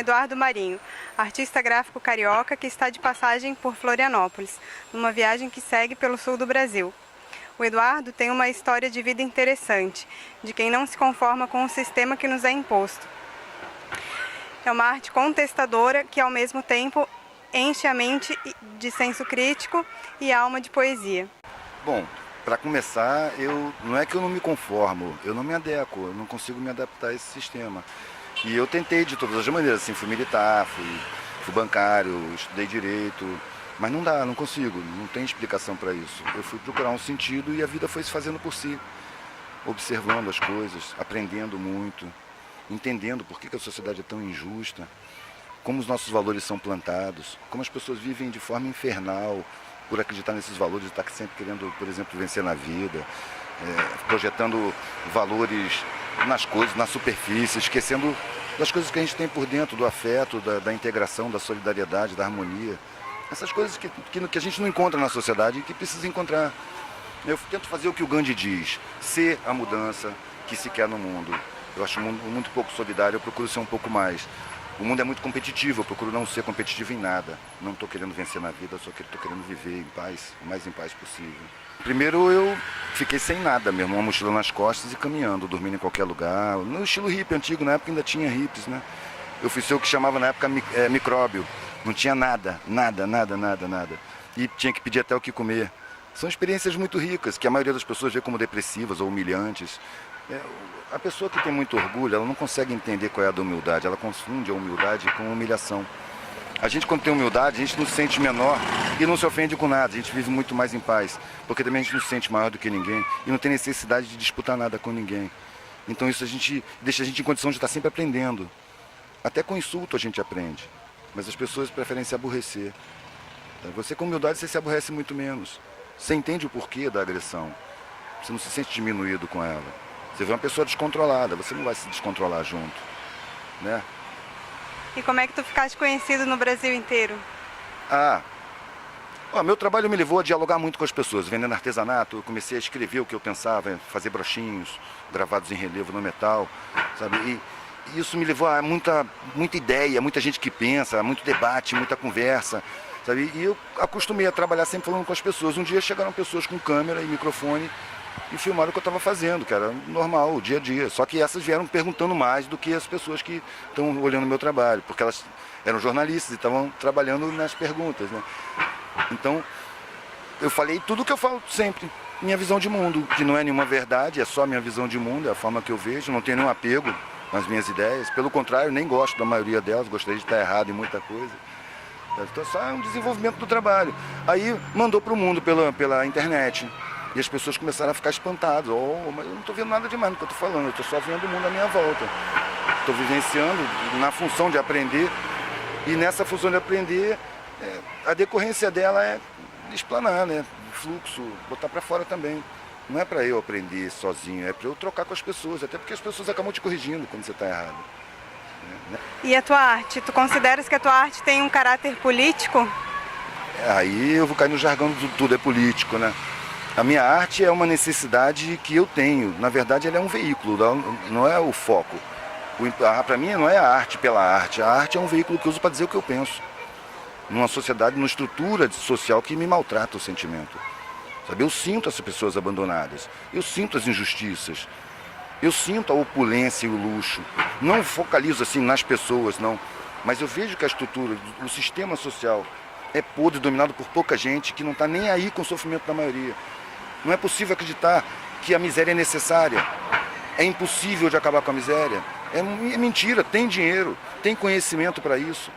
Eduardo Marinho, artista gráfico carioca que está de passagem por Florianópolis, numa viagem que segue pelo sul do Brasil. O Eduardo tem uma história de vida interessante, de quem não se conforma com o sistema que nos é imposto. É uma arte contestadora que, ao mesmo tempo, enche a mente de senso crítico e alma de poesia. Bom, para começar, não é que eu não me conformo, eu não me adequo, eu não consigo me adaptar a esse sistema. E eu tentei de todas as maneiras, assim, fui militar, fui bancário, estudei direito, mas não dá, não consigo, não tem explicação para isso. Eu fui procurar um sentido e a vida foi se fazendo por si, observando as coisas, aprendendo muito, entendendo por que a sociedade é tão injusta, como os nossos valores são plantados, como as pessoas vivem de forma infernal, por acreditar nesses valores, estar sempre querendo, por exemplo, vencer na vida, projetando valores nas coisas, na superfície, esquecendo das coisas que a gente tem por dentro, do afeto, da integração, da solidariedade, da harmonia. Essas coisas que a gente não encontra na sociedade e que precisa encontrar. Eu tento fazer o que o Gandhi diz, ser a mudança que se quer no mundo. Eu acho o mundo muito pouco solidário, eu procuro ser um pouco mais. O mundo é muito competitivo, eu procuro não ser competitivo em nada. Não estou querendo vencer na vida, só que estou querendo viver em paz, o mais em paz possível. Primeiro eu fiquei sem nada mesmo, uma mochila nas costas e caminhando, dormindo em qualquer lugar. No estilo hippie antigo, na época ainda tinha hippies, né? Eu fui ser o que chamava na época micróbio. Não tinha nada. E tinha que pedir até o que comer. São experiências muito ricas, que a maioria das pessoas vê como depressivas ou humilhantes. A pessoa que tem muito orgulho, ela não consegue entender qual é a da humildade, ela confunde a humildade com a humilhação. A gente, quando tem humildade, a gente não se sente menor e não se ofende com nada, a gente vive muito mais em paz, porque também a gente não se sente maior do que ninguém e não tem necessidade de disputar nada com ninguém. Então isso deixa a gente em condição de estar sempre aprendendo. Até com insulto a gente aprende, mas as pessoas preferem se aborrecer. Você com humildade, você se aborrece muito menos. Você entende o porquê da agressão, você não se sente diminuído com ela. Você vê uma pessoa descontrolada, você não vai se descontrolar junto, né? E como é que tu ficaste conhecido no Brasil inteiro? Meu trabalho me levou a dialogar muito com as pessoas. Vendendo artesanato, eu comecei a escrever o que eu pensava, fazer brochinhos gravados em relevo no metal, sabe? E isso me levou a muita ideia, muita gente que pensa, muito debate, muita conversa, sabe? E eu acostumei a trabalhar sempre falando com as pessoas. Um dia chegaram pessoas com câmera e microfone e filmaram o que eu estava fazendo, que era normal, o dia a dia. Só que essas vieram perguntando mais do que as pessoas que estão olhando o meu trabalho, porque elas eram jornalistas e estavam trabalhando nas perguntas, né? Então, eu falei tudo o que eu falo sempre, minha visão de mundo, que não é nenhuma verdade, é só minha visão de mundo, é a forma que eu vejo, não tenho nenhum apego nas minhas ideias. Pelo contrário, nem gosto da maioria delas, gostaria de estar errado em muita coisa. Então, só é um desenvolvimento do trabalho. Aí, mandou para o mundo pela internet. E as pessoas começaram a ficar espantadas. Mas eu não estou vendo nada demais no que eu estou falando, eu estou só vendo o mundo à minha volta. Estou vivenciando na função de aprender. E nessa função de aprender, a decorrência dela é explanar, né? O fluxo, botar para fora também. Não é para eu aprender sozinho, é para eu trocar com as pessoas. Até porque as pessoas acabam te corrigindo quando você está errado. Né? E a tua arte? Tu consideras que a tua arte tem um caráter político? Aí eu vou cair no jargão do tudo é político, né? A minha arte é uma necessidade que eu tenho. Na verdade, ela é um veículo, não é o foco. Para mim, não é a arte pela arte. A arte é um veículo que eu uso para dizer o que eu penso. Numa sociedade, numa estrutura social que me maltrata o sentimento. Sabe? Eu sinto essas pessoas abandonadas. Eu sinto as injustiças. Eu sinto a opulência e o luxo. Não focalizo assim nas pessoas, não. Mas eu vejo que a estrutura, o sistema social é podre, dominado por pouca gente que não está nem aí com o sofrimento da maioria. Não é possível acreditar que a miséria é necessária. É impossível de acabar com a miséria. É mentira, tem dinheiro, tem conhecimento para isso.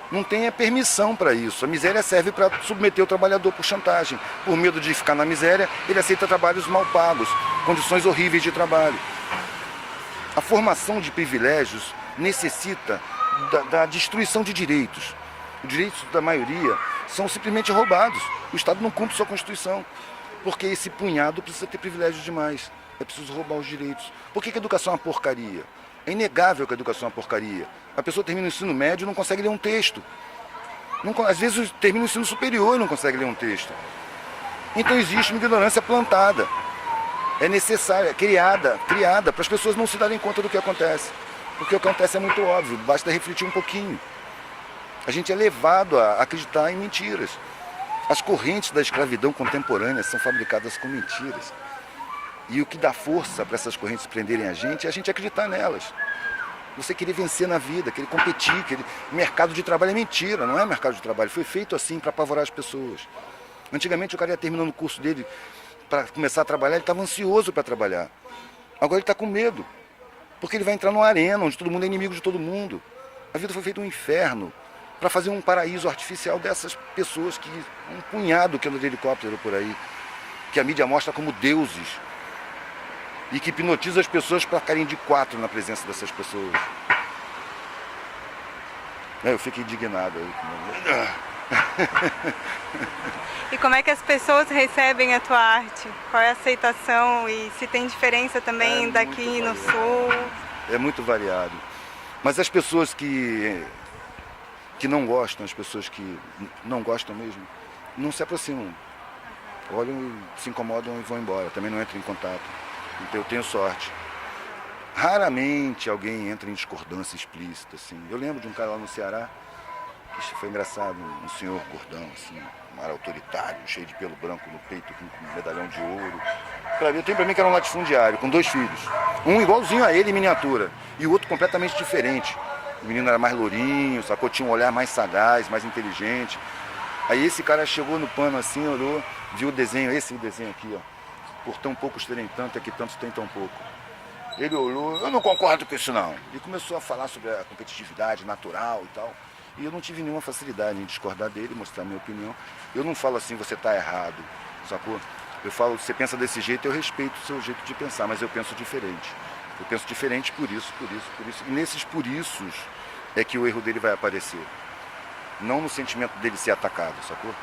Não tem permissão para isso. A miséria serve para submeter o trabalhador por chantagem. Por medo de ficar na miséria, ele aceita trabalhos mal pagos, condições horríveis de trabalho. A formação de privilégios necessita da destruição de direitos. Os direitos da maioria são simplesmente roubados. O Estado não cumpre sua Constituição. Porque esse punhado precisa ter privilégios demais. É preciso roubar os direitos. Por que a educação é uma porcaria? É inegável que a educação é uma porcaria. A pessoa termina o ensino médio e não consegue ler um texto. Às vezes termina o ensino superior e não consegue ler um texto. Então existe uma ignorância plantada. É necessária, criada para as pessoas não se darem conta do que acontece. Porque o que acontece é muito óbvio, basta refletir um pouquinho. A gente é levado a acreditar em mentiras. As correntes da escravidão contemporânea são fabricadas com mentiras. E o que dá força para essas correntes prenderem a gente é a gente acreditar nelas. Você querer vencer na vida, querer competir, mercado de trabalho é mentira, não é mercado de trabalho. Foi feito assim para apavorar as pessoas. Antigamente o cara ia terminando o curso dele para começar a trabalhar, ele estava ansioso para trabalhar. Agora ele está com medo, porque ele vai entrar numa arena onde todo mundo é inimigo de todo mundo. A vida foi feita um inferno para fazer um paraíso artificial dessas pessoas que um punhado que anda de helicóptero por aí, que a mídia mostra como deuses e que hipnotiza as pessoas para ficarem de quatro na presença dessas pessoas. Eu fico indignado aí. E como é que as pessoas recebem a tua arte? Qual é a aceitação e se tem diferença também daqui no sul? É muito variado. Mas as pessoas que não gostam, as pessoas que não gostam mesmo, não se aproximam. Olham, se incomodam e vão embora. Também não entram em contato. Então eu tenho sorte. Raramente alguém entra em discordância explícita, assim. Eu lembro de um cara lá no Ceará, que foi engraçado, um senhor gordão, assim, um ar autoritário, cheio de pelo branco no peito, com um medalhão de ouro. Eu tenho pra mim que era um latifundiário, com 2 filhos. Um igualzinho a ele em miniatura, e o outro completamente diferente. O menino era mais lourinho, sacou? Tinha um olhar mais sagaz, mais inteligente. Aí esse cara chegou no pano assim, olhou, viu o desenho, esse desenho aqui, ó. Por tão poucos terem tanto, é que tantos têm tão pouco. Ele olhou, eu não concordo com isso não. E começou a falar sobre a competitividade natural e tal. E eu não tive nenhuma facilidade em discordar dele, mostrar minha opinião. Eu não falo assim, você está errado, sacou? Eu falo, você pensa desse jeito, eu respeito o seu jeito de pensar, mas eu penso diferente. Eu penso diferente por isso. E nesses por isso é que o erro dele vai aparecer. Não no sentimento dele ser atacado, sacou?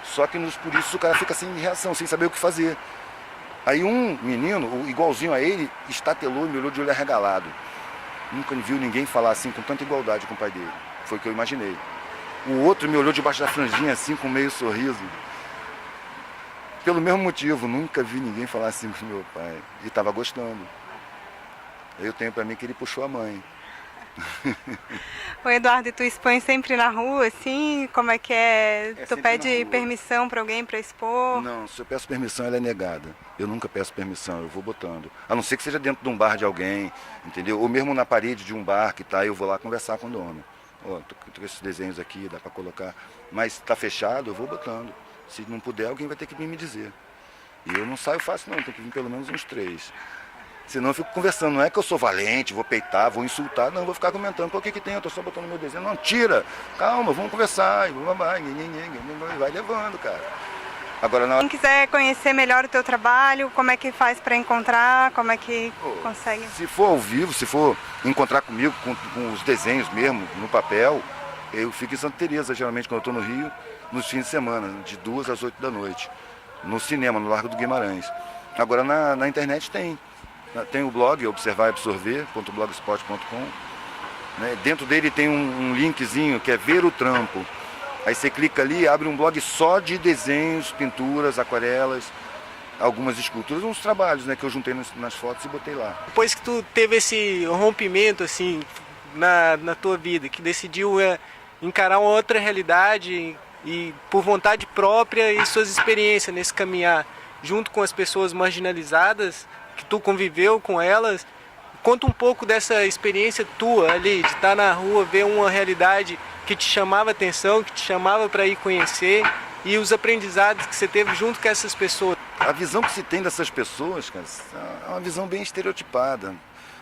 Só que nos por isso o cara fica sem reação, sem saber o que fazer. Aí um menino, igualzinho a ele, estatelou e me olhou de olho arregalado. Nunca viu ninguém falar assim com tanta igualdade com o pai dele. Foi o que eu imaginei. O outro me olhou debaixo da franjinha assim, com meio sorriso. Pelo mesmo motivo, nunca vi ninguém falar assim com meu pai. E estava gostando. Eu tenho pra mim que ele puxou a mãe. O Eduardo, e tu expõe sempre na rua, assim? Como é que é? Tu pede permissão para alguém para expor? Não, se eu peço permissão, ela é negada. Eu nunca peço permissão, eu vou botando. A não ser que seja dentro de um bar de alguém, entendeu? Ou mesmo na parede de um bar que tá, eu vou lá conversar com o dono. Ó, tô com esses desenhos aqui, dá para colocar. Mas tá fechado, eu vou botando. Se não puder, alguém vai ter que vir me dizer. E eu não saio fácil não, tem que vir pelo menos uns 3. Senão eu fico conversando, não é que eu sou valente, vou peitar, vou insultar, não, vou ficar comentando, pô, o que tem, eu tô só botando meu desenho, não, tira, calma, vamos conversar, e vai levando, cara. Agora, Quem quiser conhecer melhor o teu trabalho, como é que faz para encontrar, como é que consegue? Se for ao vivo, se for encontrar comigo com os desenhos mesmo, no papel, eu fico em Santa Teresa, geralmente, quando eu estou no Rio, nos fins de semana, de 2 às 8 da noite, no cinema, no Largo do Guimarães. Agora, na internet tem. Tem o blog, observarabsorver.blogspot.com. Né? Dentro dele tem um linkzinho que é Ver o Trampo. Aí você clica ali e abre um blog só de desenhos, pinturas, aquarelas, algumas esculturas, uns trabalhos, né, que eu juntei nas fotos e botei lá. Depois que tu teve esse rompimento assim, na tua vida, que decidiu encarar uma outra realidade e por vontade própria e suas experiências nesse caminhar junto com as pessoas marginalizadas, que tu conviveu com elas, conta um pouco dessa experiência tua ali, de estar na rua, ver uma realidade que te chamava atenção, que te chamava para ir conhecer, e os aprendizados que você teve junto com essas pessoas. A visão que se tem dessas pessoas, cara, é uma visão bem estereotipada.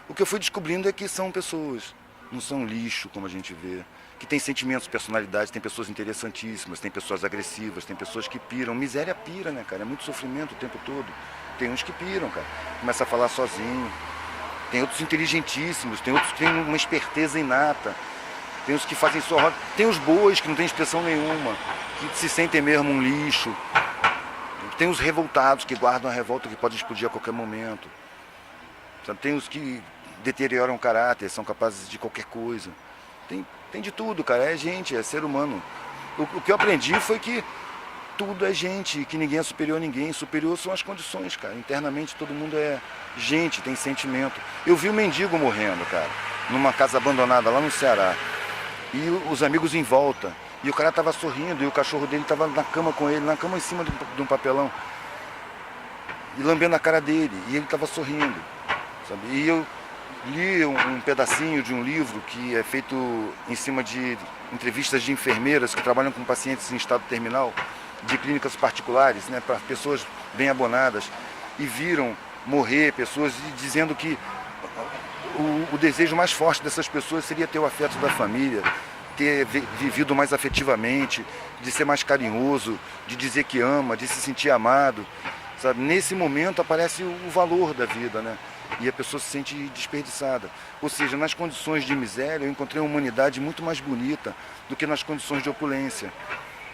O que eu fui descobrindo é que são pessoas, não são lixo como a gente vê, que tem sentimentos, personalidades, tem pessoas interessantíssimas, tem pessoas agressivas, tem pessoas que piram. Miséria pira, né, cara? É muito sofrimento o tempo todo. Tem uns que piram, cara. Começa a falar sozinho. Tem outros inteligentíssimos, tem outros que têm uma esperteza inata. Tem os que fazem só roda. Tem os bois que não têm expressão nenhuma, que se sentem mesmo um lixo. Tem os revoltados que guardam a revolta que pode explodir a qualquer momento. Tem os que deterioram o caráter, são capazes de qualquer coisa. Tem de tudo, cara. É gente, é ser humano. O que eu aprendi foi que tudo é gente, que ninguém é superior a ninguém. Superior são as condições, cara. Internamente todo mundo é gente, tem sentimento. Eu vi o mendigo morrendo, cara. numa casa abandonada lá no Ceará. E os amigos em volta. E o cara estava sorrindo e o cachorro dele estava na cama com ele, na cama em cima de um papelão. E lambendo a cara dele. E ele estava sorrindo. Sabe? E eu li um pedacinho de um livro que é feito em cima de entrevistas de enfermeiras que trabalham com pacientes em estado terminal, de clínicas particulares, né, para pessoas bem abonadas, e viram morrer pessoas dizendo que o desejo mais forte dessas pessoas seria ter o afeto da família, ter vivido mais afetivamente, de ser mais carinhoso, de dizer que ama, de se sentir amado. Sabe? Nesse momento aparece o valor da vida, né? E a pessoa se sente desperdiçada. Ou seja, nas condições de miséria eu encontrei uma humanidade muito mais bonita do que nas condições de opulência.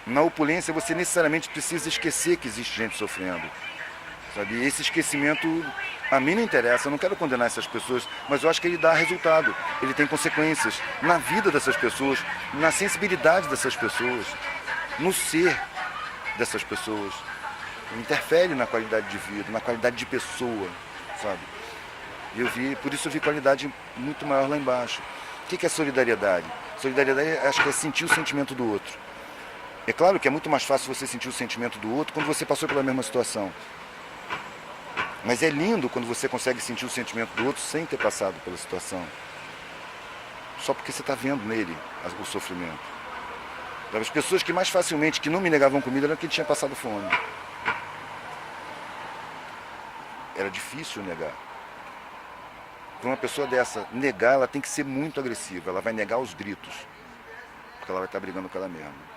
Na opulência você necessariamente precisa esquecer que existe gente sofrendo. Sabe? E esse esquecimento a mim não interessa, eu não quero condenar essas pessoas, mas eu acho que ele dá resultado, ele tem consequências na vida dessas pessoas, na sensibilidade dessas pessoas, no ser dessas pessoas. Interfere na qualidade de vida, na qualidade de pessoa, sabe? Por isso eu vi qualidade muito maior lá embaixo. O que é solidariedade? Solidariedade, acho que é sentir o sentimento do outro. É claro que é muito mais fácil você sentir o sentimento do outro quando você passou pela mesma situação. Mas é lindo quando você consegue sentir o sentimento do outro sem ter passado pela situação. Só porque você está vendo nele o sofrimento. As pessoas que mais facilmente, que não me negavam comida, eram quem tinha passado fome. Era difícil negar. Para uma pessoa dessa negar, ela tem que ser muito agressiva. Ela vai negar aos gritos. Porque ela vai estar brigando com ela mesma.